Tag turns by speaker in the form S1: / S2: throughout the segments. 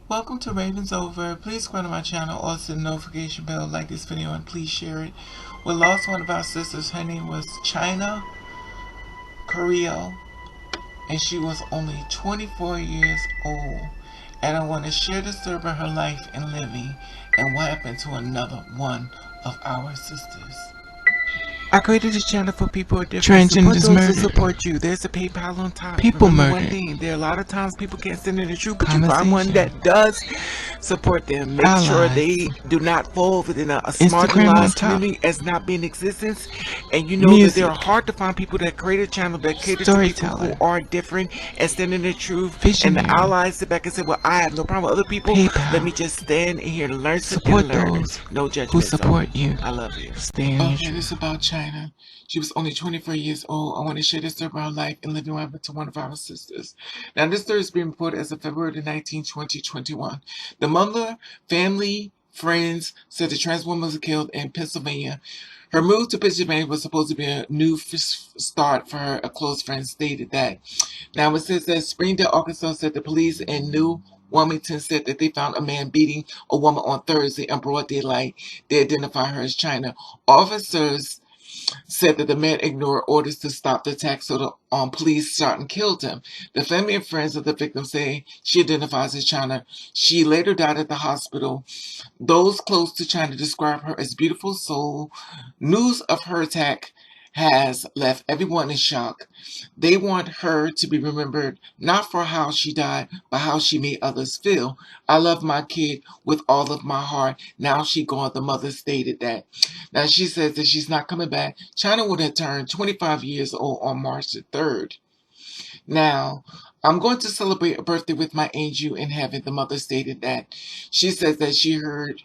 S1: Welcome to Ravens Over. Please subscribe to my channel, also the notification bell, like this video, and please share it. We lost one of our sisters. Her name was Chyna Carrillo, and she was only 24 years old. And I want to share the story about her life and living and what happened to another one of our sisters. I created this channel for people who are different. Transgenders murdered. To support you. There's a PayPal on top. People murdered. One thing, there are a lot of times people can't stand in the truth, but you find one that does support them. Make sure they do not fall within a marginalized community as not being in existence. And you know that there are hard to find people that create a channel that cater to people who are different and stand in the truth. And the allies sit back and say, well, I have no problem with other people. Let me just stand in here to learn support those no judgment who support you. I love you. Okay, this is about Chyna. She was only 24 years old. I want to share this story about her life and living what happened to one of our sisters. Now, this story is being reported as of February 19, 2021. The mother, family, friends said the trans woman was killed in Pennsylvania. Her move to Pennsylvania was supposed to be a new start for her, a close friend stated that. Now, it says that Springdale, Arkansas said the police in New Wilmington said that they found a man beating a woman on Thursday in broad daylight. They identified her as Chyna. Officers said that the man ignored orders to stop the attack, so the police shot and killed him. The family and friends of the victim say she identifies as Chyna. She later died at the hospital. Those close to Chyna describe her as beautiful soul. News of her attack has left everyone in shock. They want her to be remembered not for how she died, but how she made others feel. I love my kid with all of my heart. Now she gone, the mother stated that. Now she says that she's not coming back. Chyna would have turned 25 years old on March the 3rd. Now, I'm going to celebrate a birthday with my angel in heaven, the mother stated that. She says that she heard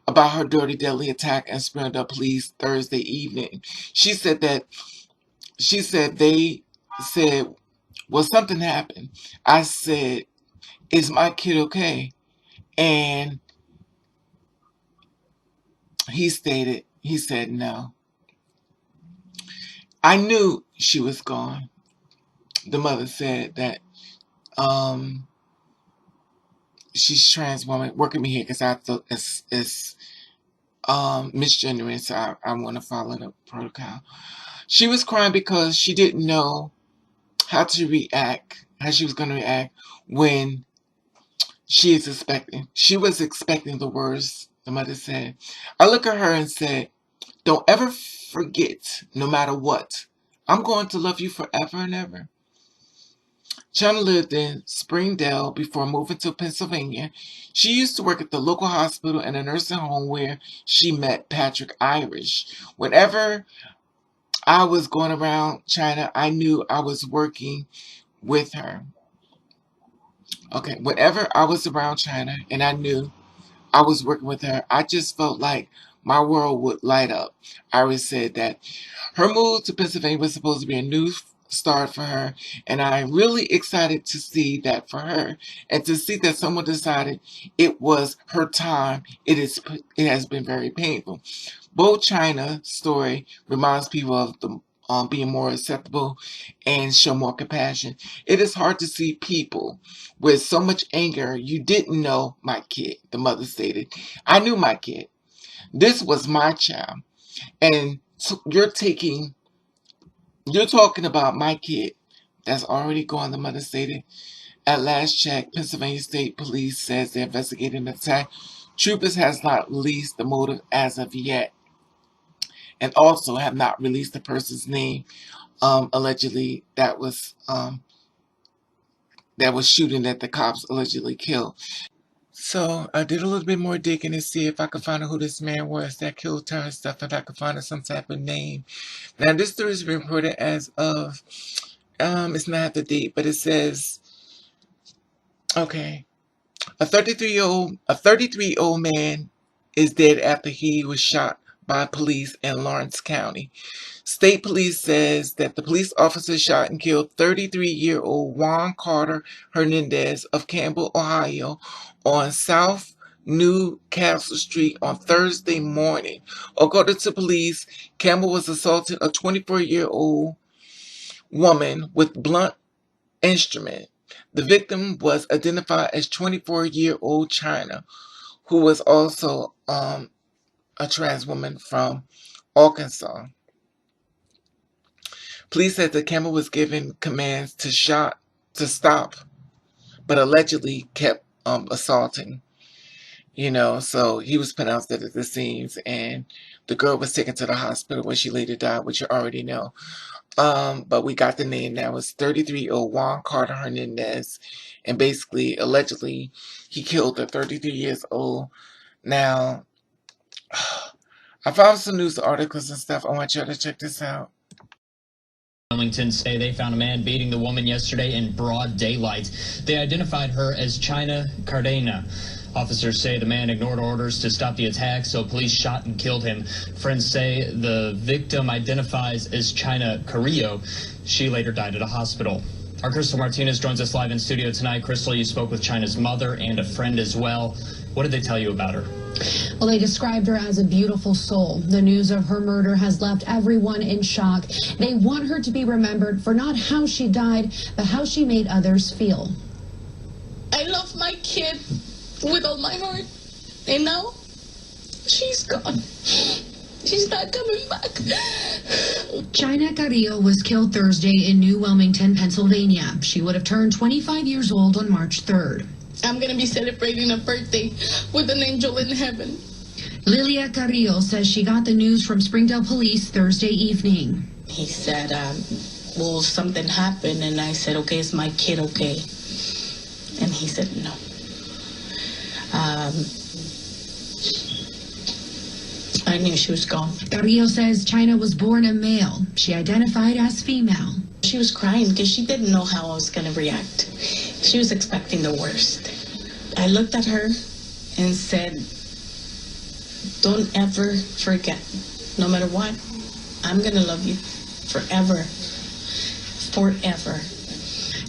S1: about her dirty, deadly attack and Springdale police Thursday evening. She said they said, well, something happened. I said, is my kid okay? And he said no. I knew she was gone. The mother said that she's trans woman working me here because I thought it's misgendering, so I want to follow the protocol. She was crying because she didn't know how she was going to react when she was expecting the worst, the mother said. I looked at her and said, don't ever forget, no matter what, I'm going to love you forever and ever. Chyna lived in Springdale before moving to Pennsylvania. She used to work at the local hospital and a nursing home where she met Patrick Irish. Whenever I was going around Chyna, I knew I was working with her. Okay, whenever I was around Chyna and I knew I was working with her, I just felt like my world would light up. Iris said that her move to Pennsylvania was supposed to be a new start for her, and I'm really excited to see that for her, and to see that someone decided it was her time. It has been very painful. Both Chyna's story reminds people of the being more acceptable and show more compassion. It is hard to see people with so much anger. You didn't know my kid, the mother stated. I knew my kid. This was my child. And so you're talking about my kid that's already gone, the mother stated. At last check, Pennsylvania State Police says they're investigating the attack. Troopers has not released the motive as of yet, and also have not released the person's name allegedly that was shooting that the cops allegedly killed. So I did a little bit more digging to see if I could find out who this man was that killed her and stuff, if I could find out some type of name. Now this story is reported as of it's not the date, but it says, okay, a 33-year-old man is dead after he was shot by police in Lawrence County. State police says that the police officer shot and killed 33-year-old Juan Carter Hernandez of Campbell, Ohio, on South Newcastle Street on Thursday morning. According to police, Campbell was assaulting a 24-year-old woman with blunt instrument. The victim was identified as 24-year-old Chyna, who was also a trans woman from Arkansas. Police said that Campbell was given commands to stop, but allegedly kept assaulting. So he was pronounced dead at the scenes, and the girl was taken to the hospital where she later died, which you already know. But we got the name now. It's 33-year-old Juan Carter Hernandez, and basically, allegedly, he killed the 33 years old. Now, I found some news articles and stuff. I want y'all to check this out.
S2: Wilmington say they found a man beating the woman yesterday in broad daylight. They identified her as Chyna Carrillo. Officers say the man ignored orders to stop the attack, so police shot and killed him. Friends say the victim identifies as Chyna Carrillo. She later died at a hospital. Our Crystal Martinez joins us live in studio tonight. Crystal, you spoke with Chyna's mother and a friend as well. What did they tell you about her?
S3: Well, they described her as a beautiful soul. The news of her murder has left everyone in shock. They want her to be remembered for not how she died, but how she made others feel.
S4: I love my kid with all my heart, and now she's gone. She's not coming back.
S3: Chyna Carrillo was killed Thursday in New Wilmington, Pennsylvania. She would have turned 25 years old on March 3rd.
S4: I'm going to be celebrating a birthday with an angel in heaven.
S3: Lilia Carrillo says she got the news from Springdale police Thursday evening.
S4: He said, well, something happened, and I said, okay, is my kid okay? And he said, no. I knew she was gone.
S3: Carrillo says Chyna was born a male. She identified as female.
S4: She was crying because she didn't know how I was going to react. She was expecting the worst. I looked at her and said, don't ever forget, no matter what, I'm going to love you forever, forever.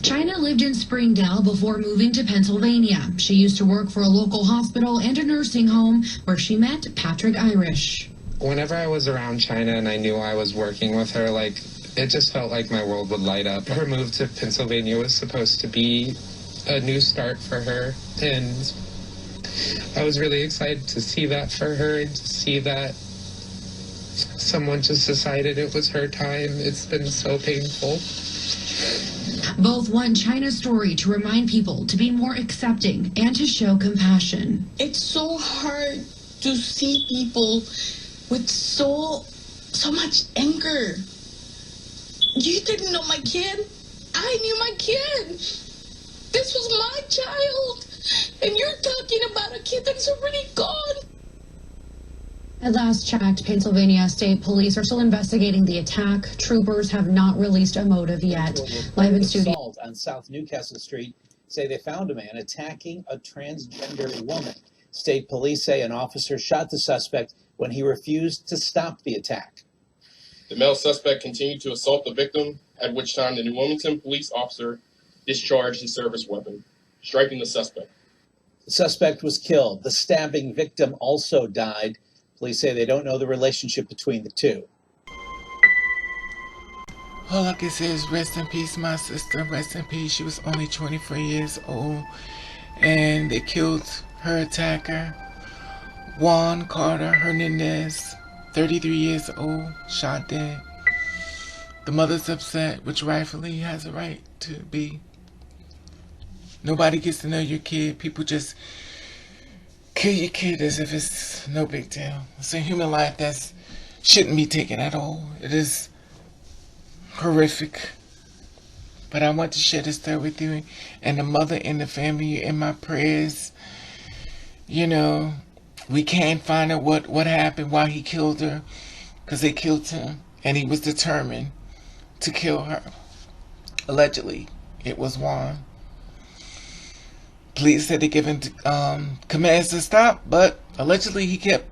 S3: Chyna lived in Springdale before moving to Pennsylvania. She used to work for a local hospital and a nursing home where she met Patrick Irish.
S5: Whenever I was around Chyna and I knew I was working with her, it just felt like my world would light up. Her move to Pennsylvania was supposed to be a new start for her, and I was really excited to see that for her and to see that someone just decided it was her time. It's been so painful.
S3: Both want Chyna's story to remind people to be more accepting and to show compassion.
S4: It's so hard to see people with so much anger. You didn't know my kid. I knew my kid. This was my child. And you're talking about a kid that's already gone.
S3: At last checked, Pennsylvania State Police are still investigating the attack. Troopers have not released a motive yet. Live in studio.
S6: Assault on South Newcastle Street say they found a man attacking a transgender woman. State police say an officer shot the suspect when he refused to stop the attack.
S7: The male suspect continued to assault the victim, at which time the New Wilmington police officer discharged his service weapon, striking the suspect.
S6: The suspect was killed. The stabbing victim also died. Police say they don't know the relationship between the two.
S1: All I can say is rest in peace, my sister. Rest in peace. She was only 24 years old, and they killed her attacker, Juan Carter Hernandez, 33 years old, shot dead. The mother's upset, which rightfully has a right to be. Nobody gets to know your kid. People just kill your kid as if it's no big deal. It's a human life that shouldn't be taken at all. It is horrific. But I want to share this story with you and the mother and the family in my prayers. We can't find out what happened, why he killed her, because they killed him, and he was determined to kill her. Allegedly, it was Juan. Police said they given commands to stop, but allegedly he kept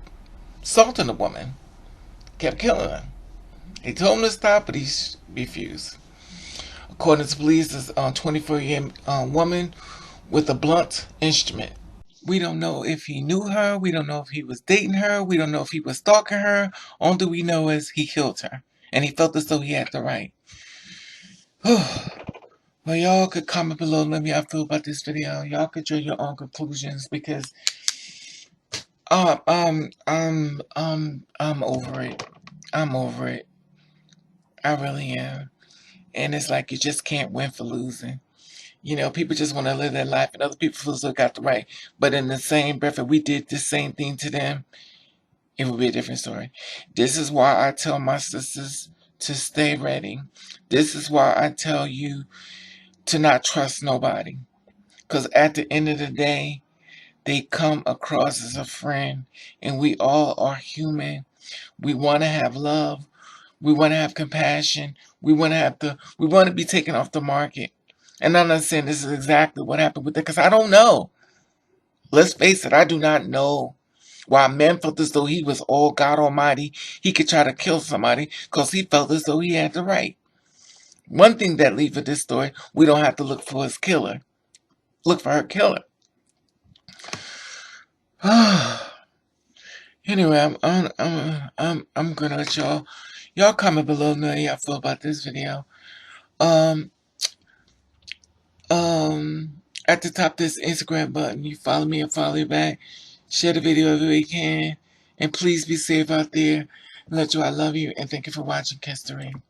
S1: assaulting the woman, kept killing her. They told him to stop, but he refused. According to police, this 24-year woman with a blunt instrument. We don't know if he knew her. We don't know if he was dating her. We don't know if he was stalking her. Only we know is he killed her, and he felt as though he had the right. Well, y'all could comment below and let me know how you feel about this video. Y'all could draw your own conclusions because I'm over it. I'm over it. I really am. And it's like you just can't win for losing. You know, people just want to live their life and other people feel so got the right. But in the same breath, if we did the same thing to them, it would be a different story. This is why I tell my sisters to stay ready. This is why I tell you to not trust nobody. Because at the end of the day, they come across as a friend. And we all are human. We want to have love. We want to have compassion. We want to be taken off the market. And I'm not saying this is exactly what happened with it, because I don't know. Let's face it, I do not know why men felt as though he was all God Almighty. He could try to kill somebody because he felt as though he had the right. One thing that leaves with this story, we don't have to look for his killer. Look for her killer. Anyway, I'm gonna let y'all comment below and know how y'all feel about this video. At the top of this Instagram button, you follow me and follow you back. Share the video every way you can. And please be safe out there. Let you, I love you, and thank you for watching. Kiss the ring.